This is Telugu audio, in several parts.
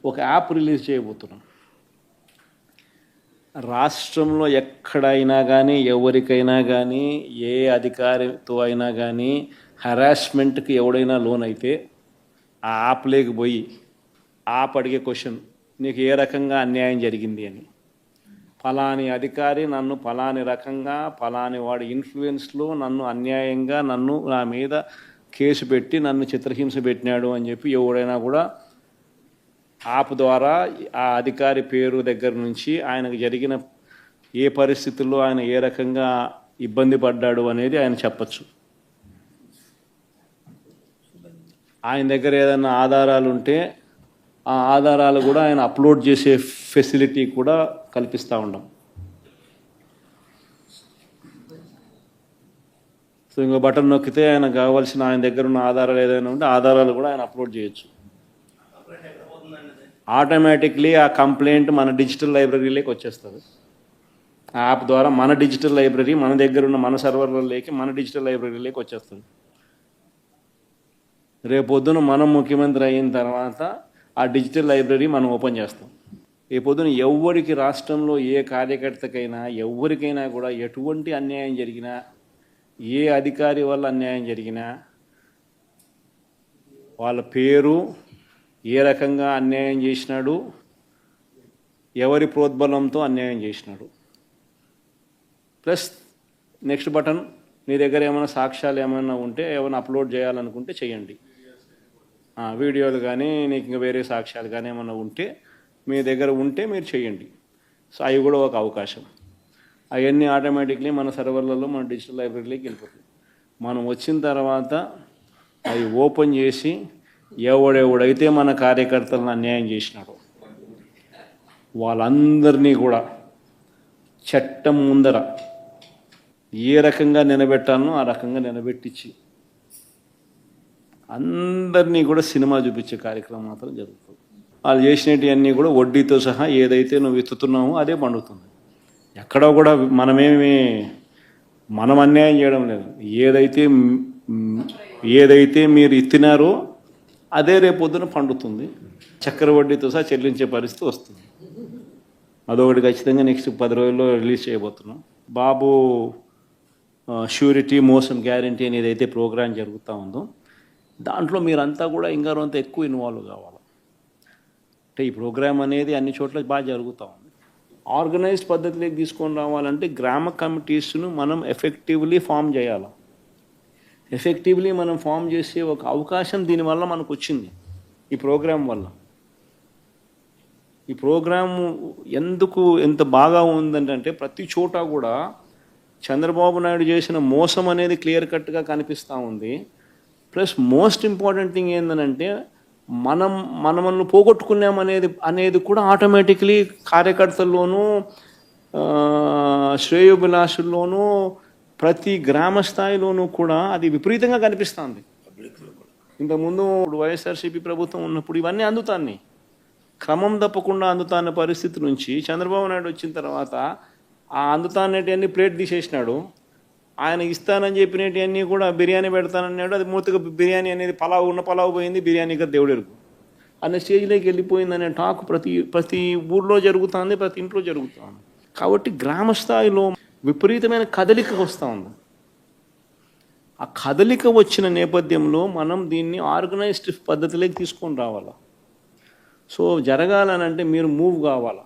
ఒక యాప్ రిలీజ్ చేయబోతున్నాం. రాష్ట్రంలో ఎక్కడైనా కానీ ఎవరికైనా కానీ ఏ అధికారితో అయినా కానీ హరాస్మెంట్కి ఎవడైనా లోన్ అయితే ఆ యాప్ లేకపోయి యాప్ అడిగే క్వశ్చన్, నీకు ఏ రకంగా అన్యాయం జరిగింది అని. ఫలాని అధికారి నన్ను ఫలాని రకంగా ఫలాని వాడి ఇన్ఫ్లుయెన్స్లో నన్ను అన్యాయంగా నా మీద కేసు పెట్టి నన్ను చిత్రహింస పెట్టినాడు అని చెప్పి ఎవడైనా కూడా యాప్ ద్వారా ఆ అధికారి పేరు దగ్గర నుంచి ఆయనకు జరిగిన ఏ పరిస్థితుల్లో ఆయన ఏ రకంగా ఇబ్బంది పడ్డాడు అనేది ఆయన చెప్పచ్చు. ఆయన దగ్గర ఏదైనా ఆధారాలు ఉంటే ఆ ఆధారాలు కూడా ఆయన అప్లోడ్ చేసే ఫెసిలిటీ కూడా కల్పిస్తూ ఉన్నాం. సో ఇంకో బటన్ నొక్కితే ఆయన కావాల్సిన ఆయన దగ్గర ఉన్న ఆధారాలు ఏదైనా ఉంటే ఆధారాలు కూడా ఆయన అప్లోడ్ చేయొచ్చు. ఆటోమేటిక్లీ ఆ కంప్లైంట్ మన డిజిటల్ లైబ్రరీలోకి వచ్చేస్తుంది. ఆ యాప్ ద్వారా మన డిజిటల్ లైబ్రరీ మన దగ్గర ఉన్న మన సర్వర్లలోకి మన డిజిటల్ లైబ్రరీలోకి వచ్చేస్తుంది. రేపొద్దున మనం ముఖ్యమంత్రి అయిన తర్వాత ఆ డిజిటల్ లైబ్రరీ మనం ఓపెన్ చేస్తాం. రేపొద్దున ఎవరికి రాష్ట్రంలో ఏ కార్యకర్తకైనా ఎవరికైనా కూడా ఎటువంటి అన్యాయం జరిగినా, ఏ అధికారి వల్ల అన్యాయం జరిగినా, వాళ్ళ పేరు, ఏ రకంగా అన్యాయం చేసినాడు, ఎవరి ప్రోద్బలంతో అన్యాయం చేసినాడు, ప్లస్ నెక్స్ట్ బటన్, మీ దగ్గర ఏమైనా సాక్ష్యాలు ఏమైనా ఉంటే ఏమైనా అప్లోడ్ చేయాలనుకుంటే చేయండి. వీడియోలు కానీ నీకు ఇంకా వేరే సాక్ష్యాలు కానీ ఏమైనా ఉంటే మీ దగ్గర ఉంటే మీరు చేయండి. సో అవి కూడా ఒక అవకాశం. అవన్నీ ఆటోమేటిక్లీ మన సర్వర్లలో మన డిజిటల్ లైబ్రరీలోకి వెళ్ళిపోతుంది. మనం వచ్చిన తర్వాత అవి ఓపెన్ చేసి ఎవడెవడైతే మన కార్యకర్తలను అన్యాయం చేసినాడో వాళ్ళందరినీ కూడా చట్టం ముందర ఏ రకంగా నిలబెట్టాలనో ఆ రకంగా నిలబెట్టించి అందరినీ కూడా సినిమా చూపించే కార్యక్రమం మాత్రం జరుగుతుంది. వాళ్ళు చేసినవన్నీ కూడా వడ్డీతో సహా ఏదైతే నువ్వు ఎత్తుతున్నావో అదే పండుతుంది. ఎక్కడో కూడా మనం అన్యాయం చేయడం లేదు. ఏదైతే మీరు ఎత్తినారో అదే రేపొద్దున పండుతుంది. చక్కెర వడ్డీతో సహా చెల్లించే పరిస్థితి వస్తుంది. అదొకటి ఖచ్చితంగా నెక్స్ట్ 10 రోజుల్లో రిలీజ్ చేయబోతున్నాం. బాబు ష్యూరిటీ మోసం గ్యారంటీ అనేది అయితే ప్రోగ్రాం జరుగుతూ ఉందో దాంట్లో మీరంతా కూడా ఇంకా కొంత ఎక్కువ ఇన్వాల్వ్ కావాలి. అంటే ఈ ప్రోగ్రాం అనేది అన్ని చోట్ల బాగా జరుగుతూ ఉంది. ఆర్గనైజ్డ్ పద్ధతిలోకి తీసుకొని రావాలంటే గ్రామ కమిటీస్ను మనం ఎఫెక్టివ్లీ ఫామ్ చేయాలి. ఎఫెక్టివ్లీ మనం ఫామ్ చేసే ఒక అవకాశం దీనివల్ల మనకు వచ్చింది ఈ ప్రోగ్రాం వల్ల. ఈ ప్రోగ్రాము ఎంత బాగా ఉందంటే ప్రతి చోట కూడా చంద్రబాబు నాయుడు చేసిన మోసం అనేది క్లియర్ కట్గా కనిపిస్తూ ఉంది. ప్లస్ మోస్ట్ ఇంపార్టెంట్ థింగ్ ఏంటంటే మనల్ని పోగొట్టుకున్నామనేది కూడా ఆటోమేటిక్లీ కార్యకర్తల్లోనూ శ్రేయోభిలాషుల్లోనూ ప్రతి గ్రామ స్థాయిలోనూ కూడా అది విపరీతంగా కనిపిస్తుంది. ఇంతకుముందు వైఎస్ఆర్సీపీ ప్రభుత్వం ఉన్నప్పుడు ఇవన్నీ అందుతాన్ని క్రమం తప్పకుండా అందుతాన్న పరిస్థితి నుంచి చంద్రబాబు నాయుడు వచ్చిన తర్వాత ఆ అందుతాన్నటివన్నీ ప్లేట్ తీసేసినాడు. ఆయన ఇస్తానని చెప్పినవన్నీ కూడా బిర్యానీ పెడతానన్నాడు. అది మూతగా బిర్యానీ అనేది పలావు పోయింది, బిర్యానీ కదా దేవుడెరుగు అనే స్టేజ్లోకి వెళ్ళిపోయిందనే టాక్ ప్రతి ఊర్లో జరుగుతుంది, ప్రతి ఇంట్లో జరుగుతుంది. కాబట్టి గ్రామ స్థాయిలో విపరీతమైన కదలిక వస్తూ ఉంది. ఆ కదలిక వచ్చిన నేపథ్యంలో మనం దీన్ని ఆర్గనైజ్డ్ పద్ధతిలోకి తీసుకొని రావాలి. సో జరగాలనంటే మీరు మూవ్ కావాలి.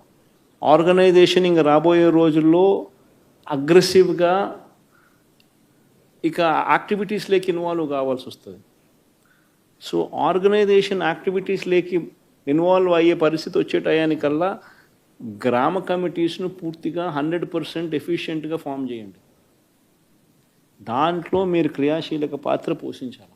ఆర్గనైజేషన్ ఇంకా రాబోయే రోజుల్లో అగ్రెసివ్గా ఇక యాక్టివిటీస్లోకి ఇన్వాల్వ్ కావాల్సి వస్తుంది. సో ఆర్గనైజేషన్ యాక్టివిటీస్లోకి ఇన్వాల్వ్ అయ్యే పరిస్థితి వచ్చే టయానికల్లా గ్రామ కమిటీస్ను పూర్తిగా 100% ఎఫిషియెంట్గా ఫామ్ చేయండి. దాంట్లో మీరు క్రియాశీలక పాత్ర పోషించాలి.